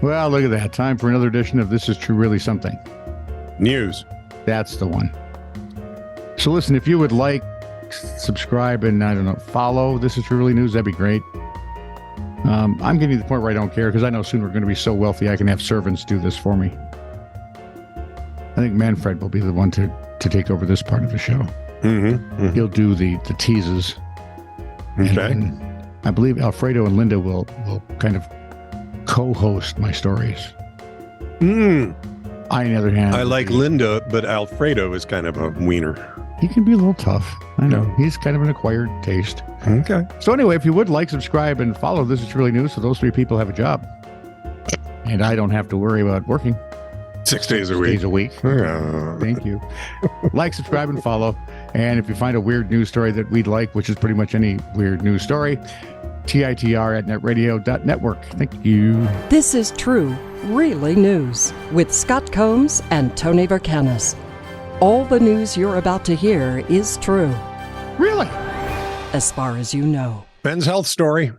Well, look at that. Time for another edition of This Is True Really Something. News. That's the one. So listen, if you would like, subscribe, and follow This Is True Really News, that'd be great. I'm getting to the point where I don't care because I know soon we're going to be so wealthy I can have servants do this for me. I think Manfred will be the one to take over this part of the show. He'll do the teases. Okay. And I believe Alfredo and Linda will kind of co-host my stories. I, on the other hand, I like Linda, but Alfredo is kind of a wiener. He can be a little tough. I know. He's kind of an acquired taste. Okay. So anyway, if you would like, subscribe, and follow This Is Really News so those three people have a job. And I don't have to worry about working. 6 days a week. Days a week. Thank you. Like, subscribe, and follow. And if you find a weird news story that we'd like, which is pretty much any weird news story, TITR@netradio.network. Thank you. This is True, Really News with Scott Combs and Tony Vercanis. All the news you're about to hear is true, Really? as far as you know. Ben's health story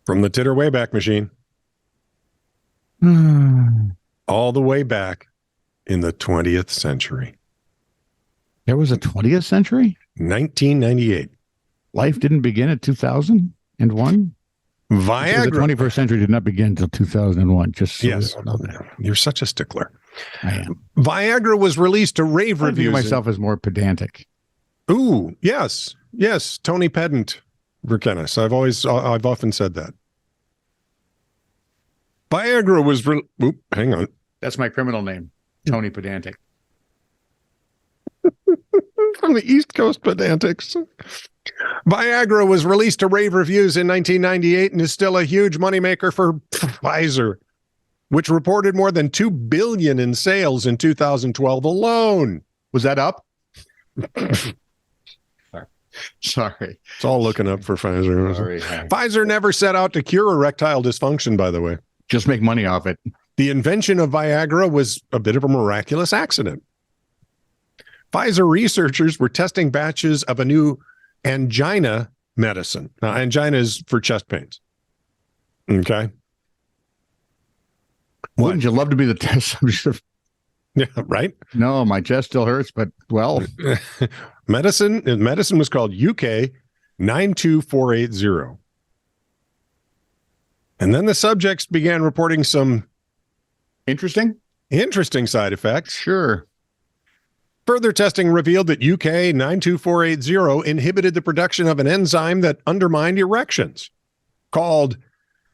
from the Titter Wayback Machine. All the way back in the 20th century. There was a 20th century? 1998. Life didn't begin at 2001? Viagra. The 21st century did not begin until 2001. Just so Yes. you know that. You're such a stickler. I am. Viagra was released to rave I think reviews. of myself as more pedantic. Ooh, yes. Yes. Tony Pedant Vercanis. I've often said that. Viagra was hang on. That's my criminal name, Tony Pedantic. From the East Coast Pedantics. Viagra was released to rave reviews in 1998 and is still a huge moneymaker for Pfizer, which reported more than $2 billion in sales in 2012 alone. Was that up? Sorry. It's all looking up for Pfizer. Sorry. Pfizer never set out to cure erectile dysfunction, by the way. Just make money off it. The invention of Viagra was a bit of a miraculous accident. Pfizer researchers were testing batches of a new angina medicine. Now, angina is for chest pains. Okay. What? Wouldn't you love to be the test subject of? Yeah, right? No, my chest still hurts, but well. Medicine was called UK 92480. And then the subjects began reporting some Interesting side effects. Sure. Further testing revealed that UK 92480 inhibited the production of an enzyme that undermined erections, called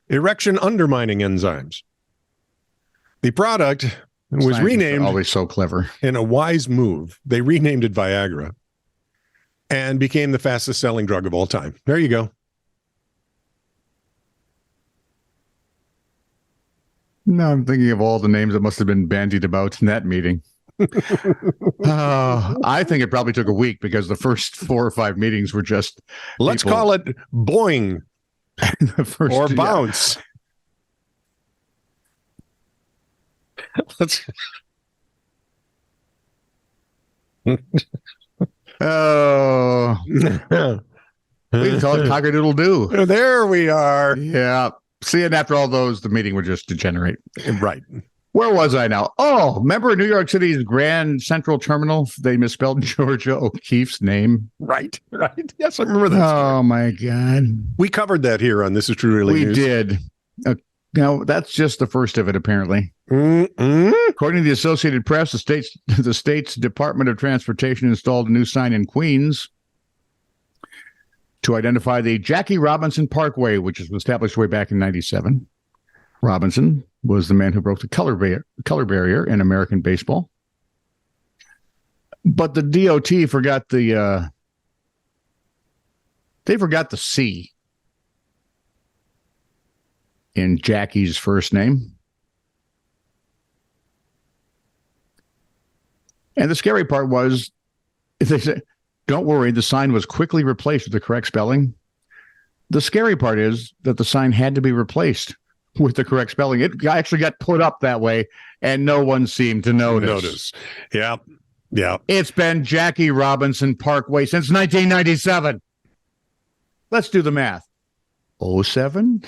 erection undermining enzymes. The product was Scientists renamed, are always so clever. in a wise move, they renamed it Viagra and became the fastest selling drug of all time. There you go. No, I'm thinking of all the names that must have been bandied about in that meeting. I think it probably took a week because the first 4 or 5 meetings were just. Let's call it Boing the first, or Bounce. Let's. Oh, we can call it cock-a-doodle-doo. There we are. Yeah. See, and after all those, the meeting would just degenerate. Right. Where was I now? Oh, remember New York City's Grand Central Terminal? They misspelled Georgia O'Keeffe's name. Right. Yes, I remember that. Oh, my God. We covered that here on This Is True Really News. We did. Now, that's just the first of it, apparently. Mm-mm. According to the Associated Press, the state's Department of Transportation installed a new sign in Queens to identify the Jackie Robinson Parkway, which was established way back in 1997. Robinson was the man who broke the color barrier in American baseball. But the DOT forgot the C in Jackie's first name. And the scary part was, they said, don't worry, the sign was quickly replaced with the correct spelling. The scary part is that the sign had to be replaced with the correct spelling. It actually got put up that way, and no one seemed to notice. Yeah. It's been Jackie Robinson Parkway since 1997. Let's do the math. 07,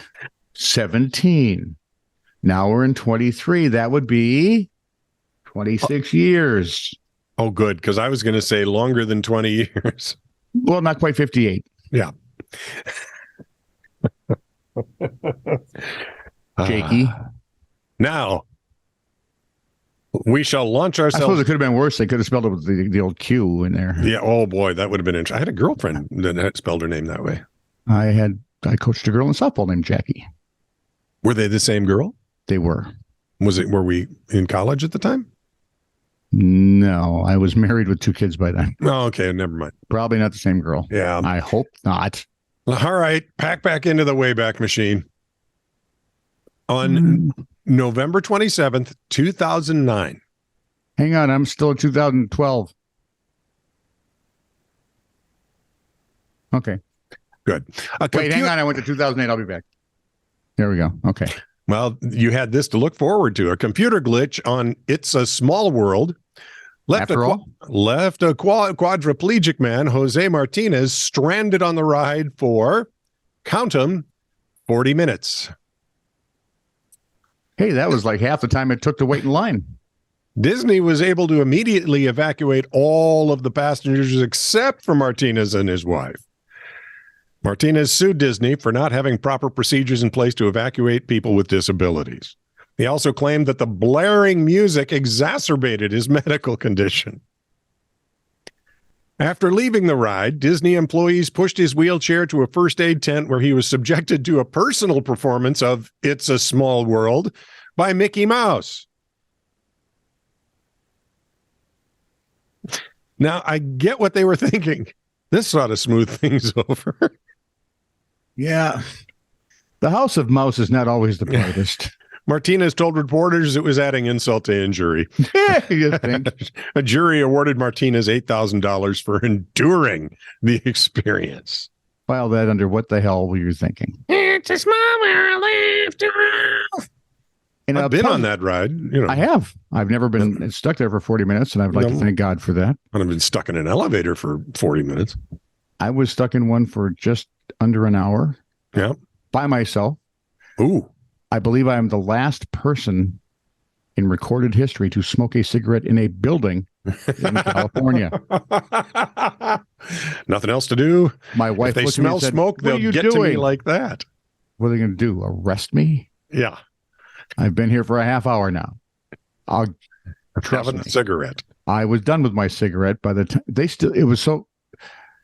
17. Now we're in 23. That would be 26 years. Oh, good, because I was going to say longer than 20 years. Well, not quite 58. Yeah. Jakey. Now, we shall launch I suppose ourselves. it could have been worse. They could have spelled it with the old Q in there. Yeah. Oh, boy, that would have been interesting. I had a girlfriend that had spelled her name that way. I coached a girl in softball named Jackie. Were they the same girl? They were. Were we in college at the time? No, I was married with 2 kids by then. Oh, okay. Never mind. Probably not the same girl. Yeah. I hope not. All right. Pack back into the Wayback Machine. On November 27th, 2009. Hang on. I'm still in 2012. Okay. Good. Wait, hang on. I went to 2008. I'll be back. There we go. Okay. Well, you had this to look forward to. A computer glitch on It's a Small World left a quadriplegic man, Jose Martinez, stranded on the ride for, count 'em, 40 minutes. Hey, that was like half the time it took to wait in line. Disney was able to immediately evacuate all of the passengers except for Martinez and his wife. Martinez sued Disney for not having proper procedures in place to evacuate people with disabilities. He also claimed that the blaring music exacerbated his medical condition. After leaving the ride, Disney employees pushed his wheelchair to a first aid tent where he was subjected to a personal performance of It's a Small World by Mickey Mouse. Now, I get what they were thinking. This ought to smooth things over. Yeah. The House of Mouse is not always the brightest. Martinez told reporters it was adding insult to injury. You think? A jury awarded Martinez $8,000 for enduring the experience. File that under what the hell were you thinking? It's a small world after all. And I've been on that ride. You know, I have. I've never been stuck there for 40 minutes, and I'd like to thank God for that. I've been stuck in an elevator for 40 minutes. I was stuck in one for just under an hour. Yeah. By myself. Ooh. I believe I am the last person in recorded history to smoke a cigarette in a building in California. Nothing else to do. My wife, if they looked at me smell and said, smoke, "What they'll are you get to me doing?" like that. What are they going to do? Arrest me? Yeah. I've been here for a half hour now. I'll trust Having me. a cigarette. I was done with my cigarette by the time it was so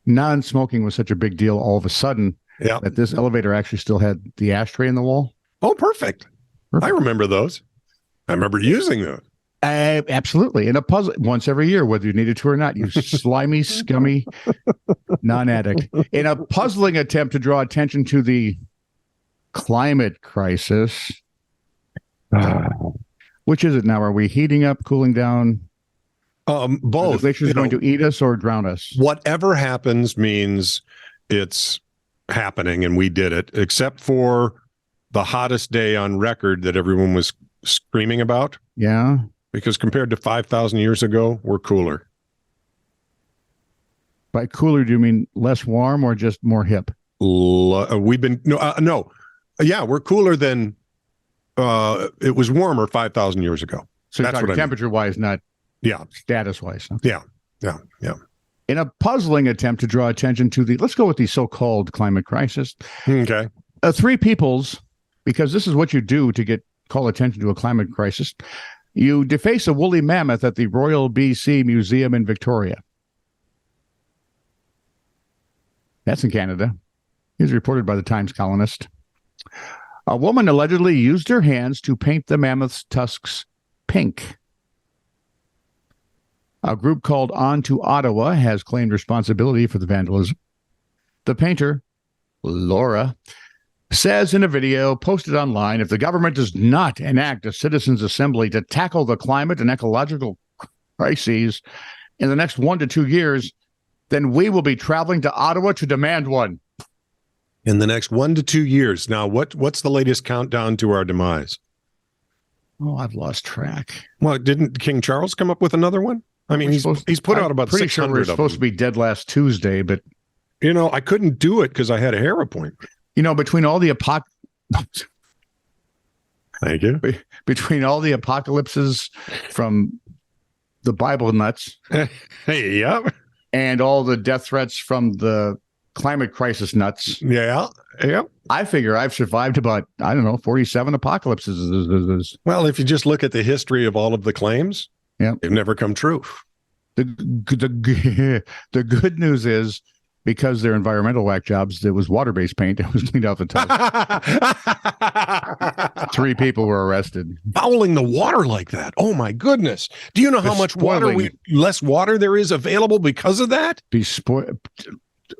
non-smoking was such a big deal all of a sudden that this elevator actually still had the ashtray in the wall. Oh, perfect. I remember those. I remember using those. Absolutely. In a puzzle once every year, whether you needed to or not, you slimy, scummy non-addict. In a puzzling attempt to draw attention to the climate crisis. Which is it now? Are we heating up, cooling down? Both. The glacier is going to eat us or drown us. Whatever happens means it's happening, and we did it, except for the hottest day on record that everyone was screaming about. Yeah. Because compared to 5,000 years ago, we're cooler. By cooler, do you mean less warm or just more hip? We've been no. Yeah, we're cooler than it was warmer 5,000 years ago. So you're That's talking what I mean. temperature-wise, not status-wise. Huh? Yeah. In a puzzling attempt to draw attention to let's go with the so-called climate crisis. Okay. Three peoples, because this is what you do to call attention to a climate crisis. You deface a woolly mammoth at the Royal BC Museum in Victoria. That's in Canada. Is reported by the Times Colonist. A woman allegedly used her hands to paint the mammoth's tusks pink. A group called On to Ottawa has claimed responsibility for the vandalism. The painter, Laura, says in a video posted online, if the government does not enact a citizens' assembly to tackle the climate and ecological crises in the next 1 to 2 years, then we will be traveling to Ottawa to demand one. In the next 1 to 2 years. Now, what's the latest countdown to our demise? Oh, I've lost track. Well, didn't King Charles come up with another one? I mean, he's put out about 600 sure we're supposed to be dead last Tuesday, but I couldn't do it because I had a hair appointment. between all the Thank you. Between all the apocalypses from the Bible nuts Hey, yep. and all the death threats from the climate crisis nuts, Yeah. Yep. I figure I've survived about, I don't know, 47 apocalypses. Well, if you just look at the history of all of the claims, Yeah. they've never come true. The good news is, because they're environmental whack jobs, there was water-based paint that was cleaned off the tub. 3 people were arrested. Fouling the water like that. Oh my goodness. Do you know how much less water there is available because of that? Be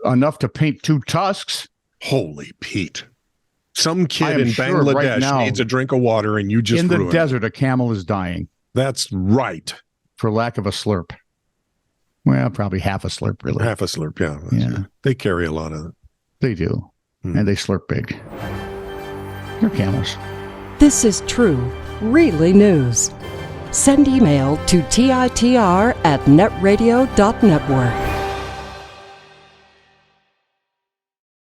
enough to paint 2 tusks. Holy Pete. Some kid in sure right Bangladesh now, needs a drink of water and you just in the ruined desert, a camel is dying. That's right. For lack of a slurp. Well, probably half a slurp, really. Half a slurp, yeah. Yeah. They carry a lot of it. They do. And they slurp big. They're camels. This is true, really news. Send email to TITR@netradio.network.